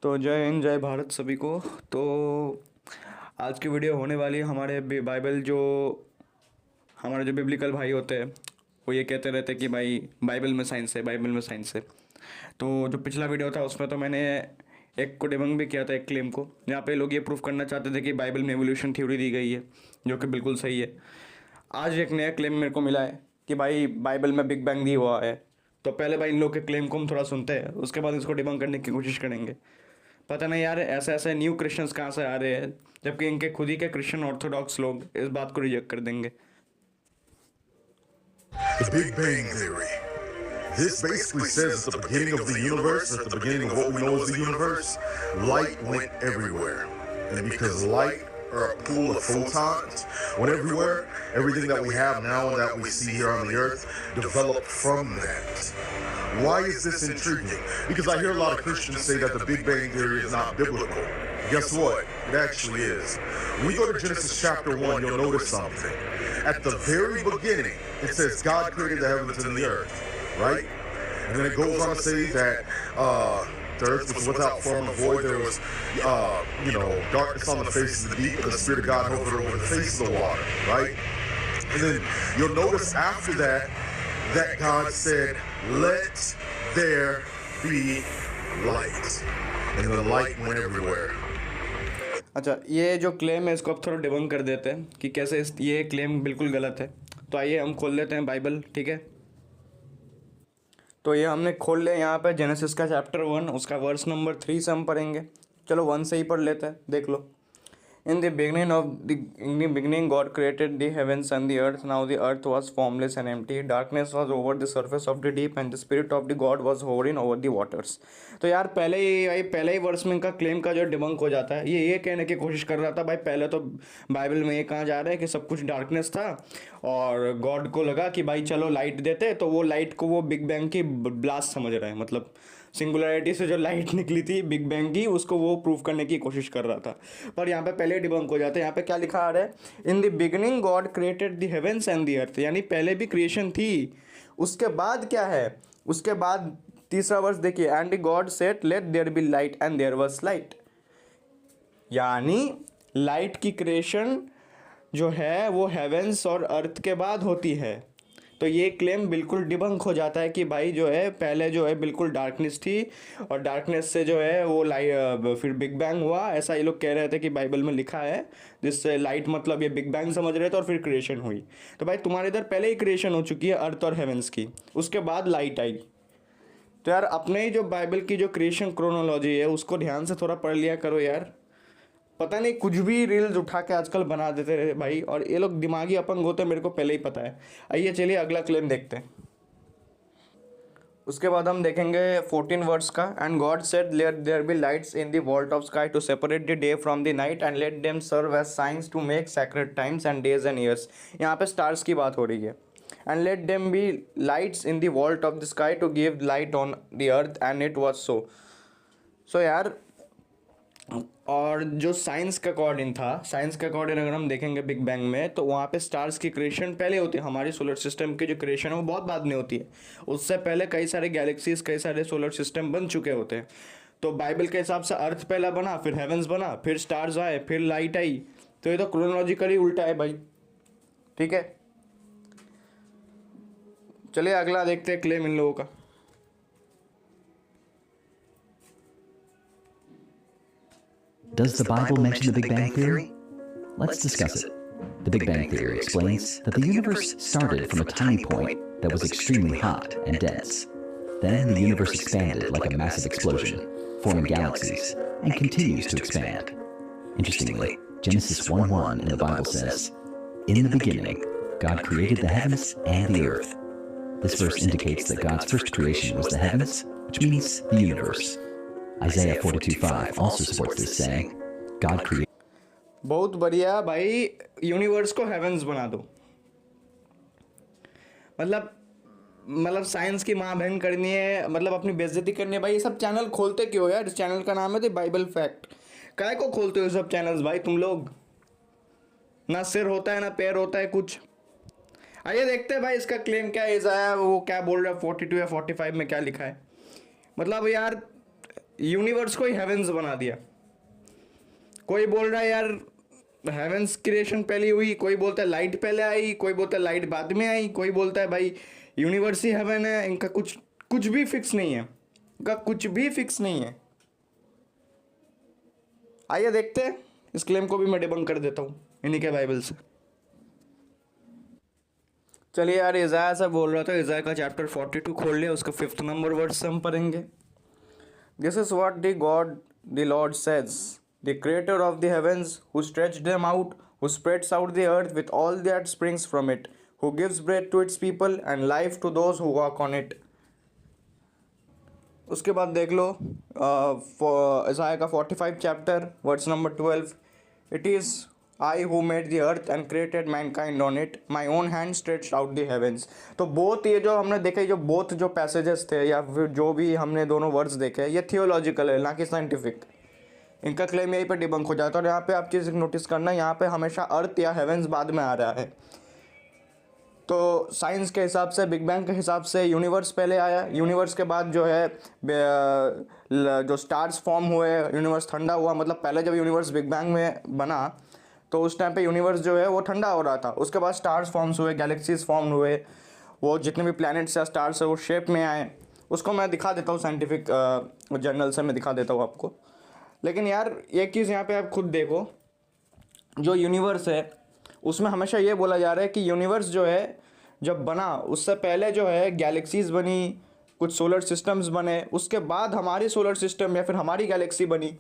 तो जय हिंद जय भारत सभी को। तो आज की वीडियो होने वाली है हमारे बाइबल जो हमारे जो बिब्लिकल भाई होते हैं वो ये कहते रहते हैं कि भाई बाइबल में साइंस है, बाइबल में साइंस है। तो जो पिछला वीडियो था उसमें तो मैंने एक को डिबंक भी किया था, एक क्लेम को, जहाँ पे लोग ये प्रूफ करना चाहते थे कि बाइबल में एवोल्यूशन थ्योरी दी गई है, जो कि बिल्कुल सही है। आज एक नया क्लेम मेरे को मिला है कि भाई बाइबल में बिग बैंग दी हुआ है। तो पहले भाई इन लोग के क्लेम को हम थोड़ा सुनते हैं, उसके बाद इसको डिबंक करने की कोशिश करेंगे। पता नहीं यार ऐसे ऐसे न्यू क्रिश्चियंस कहाँ से आ रहे हैं, जबकि इनके खुद ही के क्रिश्चियन ऑर्थोडॉक्स लोग इस बात को रिजेक्ट कर देंगे। The Big Bang Theory. This basically says at the beginning of the universe, at the beginning of what we know as the universe, light went everywhere. And because light or a pool of photons went everywhere, everything that we have now and that we see here on the earth developed from that. Why is this intriguing? Because I hear a lot of Christians say that the Big Bang Theory is not biblical. Guess what? It actually is. When we go to Genesis chapter 1, you'll notice something. At the very beginning, it says God created the heavens and the earth, right? And then it goes on to say that the earth was without form or void. There was, darkness on the face of the deep, and the Spirit of God hovered over the face of the water, right? And then you'll notice after that God said, "Let there be light," and the light went everywhere. अच्छा, ये जो claim है इसको अब थोड़ा debunk कर देते हैं कि कैसे ये क्लेम बिल्कुल गलत है। तो आइए हम खोल लेते हैं बाइबल, ठीक है। तो ये हमने खोल लिया यहाँ पे जेनेसिस का चैप्टर 1, उसका वर्स नंबर 3 से हम पढ़ेंगे। चलो 1 से ही पढ़ लेते हैं, देख लो। In the beginning, God created the heavens and the earth. Now the earth was formless and empty. Darkness was over the surface of the deep, and the Spirit of the God was hovering over the waters. तो यार पहले ही verse में इनका claim का जो debunk हो जाता है। ये कहने की कोशिश कर रहा था भाई, पहले तो बाइबल में ये कहा जा रहा है कि सब कुछ डार्कनेस था और गॉड को लगा कि भाई चलो लाइट देते, तो वो लाइट को वो बिग बैंग की ब्लास्ट समझ रहे हैं, मतलब सिंगुलरिटी से जो लाइट निकली थी बिग बैंग की, उसको वो प्रूव करने की कोशिश कर रहा था। पर यहाँ पे पहले डिबंक हो जाता है। यहाँ पे क्या लिखा आ रहा है? In the beginning God created the heavens and the earth, यानी पहले भी क्रिएशन थी। उसके बाद क्या है? उसके बाद तीसरा वर्स देखिए, and God said let there be light and there was light. यानी लाइट की क्रिएशन जो है वो हेवेंस और अर्थ के बाद होती है। तो ये क्लेम बिल्कुल डिबंक हो जाता है कि भाई जो है पहले जो है बिल्कुल डार्कनेस थी और डार्कनेस से जो है वो लाइट फिर बिग बैंग हुआ, ऐसा ये लोग कह रहे थे कि बाइबल में लिखा है, जिससे लाइट मतलब ये बिग बैंग समझ रहे थे और फिर क्रिएशन हुई। तो भाई तुम्हारे इधर पहले ही क्रिएशन हो चुकी है अर्थ और हेवेंस की, उसके बाद लाइट आई। तो यार अपने ही जो बाइबल की जो क्रिएशन क्रोनोलॉजी है उसको ध्यान से थोड़ा पढ़ लिया करो यार। पता नहीं कुछ भी रील्स उठा के आजकल बना देते रहे भाई, और ये लोग दिमागी अपंग होते, मेरे को पहले ही पता है। आइए चलिए अगला क्लेम देखते हैं। उसके बाद हम देखेंगे 14 वर्ड्स का। And God said let there be lights in the vault of sky to separate the day from the night and let them serve as signs to make sacred times and days and years. यहाँ पे stars की बात हो रही है। And let them be lights in the vault of the sky to give light on the earth and it was so यार, और जो साइंस का अकॉर्डिंग था, साइंस के अकॉर्डिंग अगर हम देखेंगे बिग बैंग में, तो वहाँ पे स्टार्स की क्रिएशन पहले होती है। हमारी सोलर सिस्टम की जो क्रिएशन है वो बहुत बाद में होती है। उससे पहले कई सारे गैलेक्सीज, कई सारे सोलर सिस्टम बन चुके होते हैं। तो बाइबल के हिसाब से अर्थ पहला बना, फिर हेवेंस बना, फिर स्टार्स आए, फिर लाइट आई। तो ये तो क्रोनोलॉजिकली उल्टा है भाई, ठीक है। चलिए अगला देखते हैं क्लेम इन लोगों का। Does the Bible mention the Big Bang Theory? Let's discuss it. The Big Bang Theory explains that the universe started from a tiny point that was extremely hot and dense. Then the universe expanded like a massive explosion, forming galaxies, and continues to expand. Interestingly, Genesis 1:1 in the Bible says, "In the beginning, God created the heavens and the earth." This verse indicates that God's first creation was the heavens, which means the universe. Isaiah 42:5 also supports this, saying, God created. बहुत बढ़िया भाई, universe को heaven's बना दो। मतलब science की माँ बहन करनी है, मतलब अपनी बेइज्जती करनी है भाई। ये सब चैनल खोलते क्यों यार? इस चैनल का नाम है द बाइबल फैक्ट। काय को खोलते हो सब चैनल्स भाई तुम लोग? ना सिर होता है ना पैर होता है कुछ। आइए देखते हैं भाई इसका क्लेम क्या है। वो क्या बोल रहा है 42 या 45 में क्या लिखा है। मतलब यार यूनिवर्स को ही हेवेंस बना दिया। कोई बोल रहा है यार हेवेंस क्रिएशन पहले हुई, कोई बोलता है लाइट पहले आई, कोई बोलता है लाइट बाद में आई, कोई बोलता है भाई यूनिवर्स ही हेवन है। इनका कुछ भी फिक्स नहीं है, इनका कुछ भी फिक्स नहीं है। आइए देखते हैं, इस क्लेम को भी मैं डिबंक कर देता हूँ इन्हीं के बाइबल से। चलिए यार, इज़ाया से बोल रहा था, इज़ाया का चैप्टर 42 खोल लिया, उसका 5th नंबर वर्ड से हम पढ़ेंगे। This is what the God the Lord says, the creator of the heavens, who stretched them out, who spreads out the earth with all that springs from it, who gives breath to its people and life to those who walk on it। उसके बाद देख लो Isaiah का 45 chapter verse number 12, it is I who made the earth and created mankind on it, my own hand stretched out the heavens. तो both ये जो हमने देखे, जो बोथ जो पैसेजेस थे या फिर जो भी हमने दोनों वर्ड्स देखे, ये थियोलॉजिकल है ना कि साइंटिफिक। इनका क्लेम यहीं पे डिबंक हो जाता है। और यहाँ पे आप चीज़ नोटिस करना, यहाँ पे हमेशा अर्थ या हेवेंस बाद में आ रहा है। तो साइंस के हिसाब से, बिग बैंग के हिसाब से यूनिवर्स पहले आया, यूनिवर्स के बाद जो है जो स्टार्स फॉर्म हुए, यूनिवर्स ठंडा हुआ। मतलब पहले जब यूनिवर्स बिग बैंग में बना तो उस टाइम पे यूनिवर्स जो है वो ठंडा हो रहा था। उसके बाद स्टार्स फॉर्म्स हुए, गैलेक्सीज फॉर्म हुए, वो जितने भी प्लैनेट्स या स्टार्स है वो शेप में आए। उसको मैं दिखा देता हूँ, साइंटिफिक जर्नल से मैं दिखा देता हूँ आपको। लेकिन यार एक चीज़ यहाँ पे आप खुद देखो, जो यूनिवर्स है उसमें हमेशा ये बोला जा रहा है कि यूनिवर्स जो है जब बना उससे पहले जो है गैलेक्सीज बनी, कुछ सोलर सिस्टम्स बने, उसके बाद हमारी सोलर सिस्टम या फिर हमारी गैलेक्सी बनी,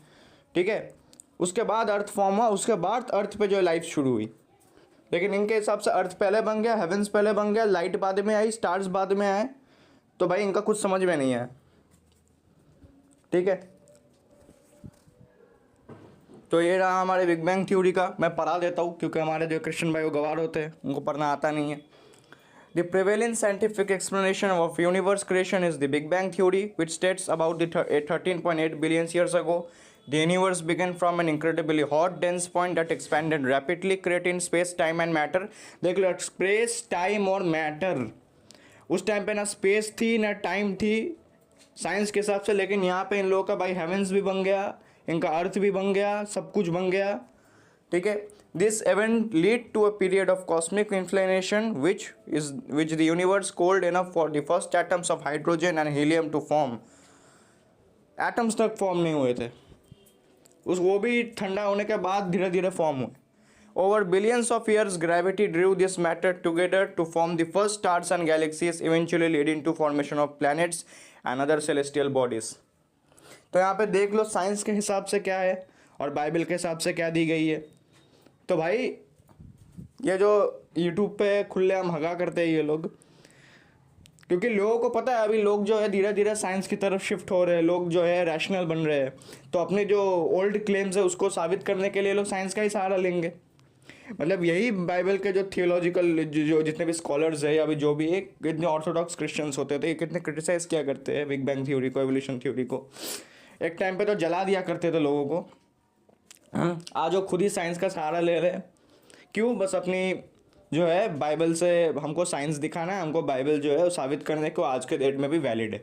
ठीक है। उसके बाद अर्थ फॉर्म हुआ, उसके बाद अर्थ पे जो है लाइफ शुरू हुई। लेकिन इनके हिसाब से अर्थ पहले बन गया, हेवेंस पहले बन गया, लाइट बाद में आई, स्टार्स बाद में आए। तो भाई इनका कुछ समझ में नहीं है, ठीक है। तो ये रहा हमारे बिग बैंग थ्योरी का। मैं पढ़ा देता हूँ क्योंकि हमारे जो क्रिश्चियन भाई वो गवार होते हैं, उनको पढ़ना आता नहीं है। The prevailing scientific explanation of universe creation is the Big Bang theory, which states about 13.8 billion years ago, the universe began from an incredibly hot, dense point that expanded rapidly, creating space, time and matter। देख लो, space, time और matter. उस time पे ना space थी ना time थी science के हिसाब से, लेकिन यहाँ पे इन लोगों का भाई हेवेंस भी बन गया, इनका अर्थ भी बन गया, सब कुछ बन गया, ठीक है। This event lead to a period of cosmic inflation which the universe cooled enough for the first atoms of hydrogen and helium to form। Atoms तक फॉर्म नहीं हुए थे, वो भी ठंडा होने के बाद धीरे धीरे फॉर्म हुए। Over billions of years, gravity drew this matter together to form the first stars and galaxies, eventually leading to formation of planets and other celestial bodies। तो यहाँ पे देख लो साइंस के हिसाब से क्या है और बाइबल के हिसाब से क्या दी गई है। तो भाई ये जो यूट्यूब पे खुलेआम हगा करते हैं ये लोग, क्योंकि लोगों को पता है अभी लोग जो है धीरे धीरे साइंस की तरफ शिफ्ट हो रहे हैं, लोग जो है रैशनल बन रहे हैं। तो अपने जो ओल्ड क्लेम्स है उसको साबित करने के लिए लोग साइंस का ही सहारा लेंगे। मतलब यही बाइबल के जो थियोलॉजिकल जो जितने भी स्कॉलर्स है या अभी जो भी एक कितने ऑर्थोडॉक्स क्रिश्चियंस होते थे, कितने क्रिटिसाइज किया करते हैं बिग बैंग थ्योरी को, एवोल्यूशन थ्योरी को। एक टाइम पे तो जला दिया करते थे लोगों को। आज वो खुद ही साइंस का सहारा ले रहे हैं। क्यों? बस अपनी जो है बाइबल से हमको साइंस दिखाना है, हमको बाइबल जो है वो साबित करने को आज के डेट में भी वैलिड है।